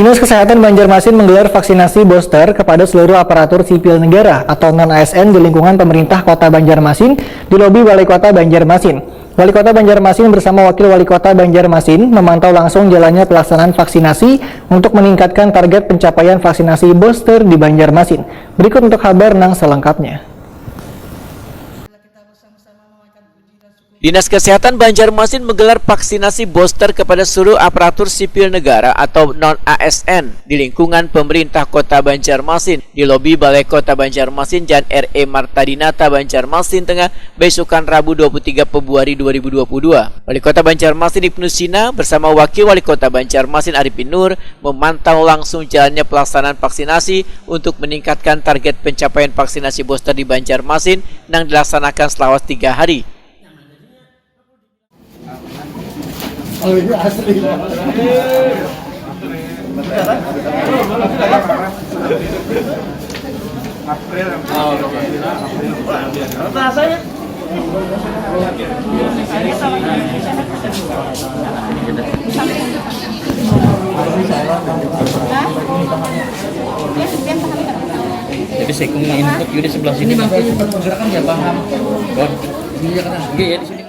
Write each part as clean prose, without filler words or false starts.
Dinas Kesehatan Banjarmasin menggelar vaksinasi booster kepada seluruh aparatur sipil negara atau non-ASN di lingkungan pemerintah Kota Banjarmasin di lobi Balai Kota Banjarmasin. Wali Kota Banjarmasin bersama Wakil Wali Kota Banjarmasin memantau langsung jalannya pelaksanaan vaksinasi untuk meningkatkan target pencapaian vaksinasi booster di Banjarmasin. Berikut untuk kabar selengkapnya. Dinas Kesehatan Banjarmasin menggelar vaksinasi booster kepada seluruh aparatur sipil negara atau non-ASN di lingkungan pemerintah Kota Banjarmasin di lobi Balai Kota Banjarmasin Jalan R.E. Martadinata Banjarmasin Tengah besokan Rabu 23 Februari 2022. Wali Kota Banjarmasin Ibnu Sina bersama Wakil Wali Kota Banjarmasin Arifin Nur memantau langsung jalannya pelaksanaan vaksinasi untuk meningkatkan target pencapaian vaksinasi booster di Banjarmasin yang dilaksanakan selama 3 hari. Oh ini asli. April. Rasanya. Jadi saya input juga di sebelah sini. Ini pergerakan ya paham. Iya kan? Iya di sini.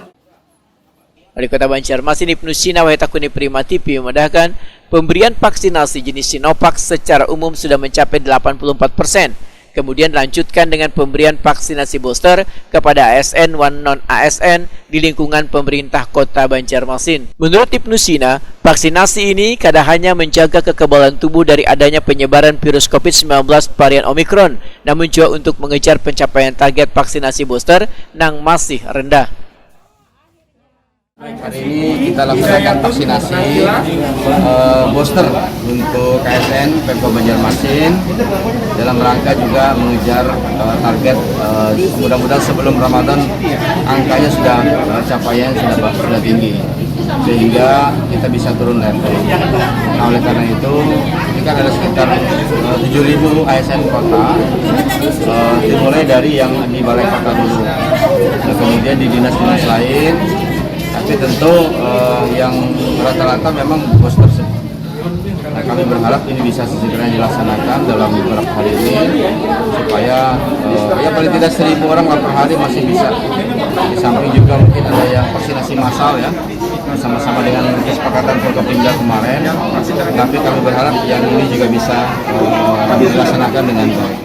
Wali Kota Banjarmasin Ibnu Sina Wahitakuni Prima TV memudahkan pemberian vaksinasi jenis Sinovac secara umum sudah mencapai 84%. Kemudian lanjutkan dengan pemberian vaksinasi booster kepada ASN dan non-ASN di lingkungan pemerintah Kota Banjarmasin. Menurut Ibnu Sina, vaksinasi ini kadang hanya menjaga kekebalan tubuh dari adanya penyebaran virus COVID-19 varian Omicron, namun juga untuk mengejar pencapaian target vaksinasi booster yang masih rendah. Hari ini kita laksanakan vaksinasi booster untuk KSN Pemkab Banjarmasin dalam rangka juga mengejar target mudah-mudahan sebelum Ramadan angkanya sudah capaian sudah tinggi sehingga kita bisa turun level. Nah, oleh karena itu ini kan ada sekitar 7.000 ASN kota dimulai dari yang di Balai Kota dulu, nah, kemudian di dinas-dinas lain. Tapi tentu yang rata-rata memang booster. Nah, kami berharap ini bisa segera dilaksanakan dalam beberapa hari ini supaya ya paling tidak 1.000 orang per hari masih bisa. Di samping juga mungkin ada yang vaksinasi massal ya, sama-sama dengan kesepakatan Forkopimda kemarin. Tapi kami berharap yang ini juga bisa dilaksanakan dengan baik.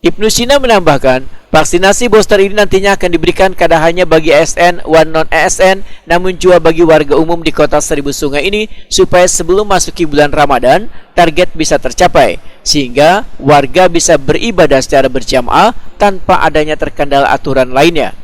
Ibnu Sina menambahkan, vaksinasi booster ini nantinya akan diberikan kada hanya bagi ASN dan non-ASN, namun juga bagi warga umum di Kota Seribu Sungai ini supaya sebelum masuki bulan Ramadan, target bisa tercapai, sehingga warga bisa beribadah secara berjamaah tanpa adanya terkendala aturan lainnya.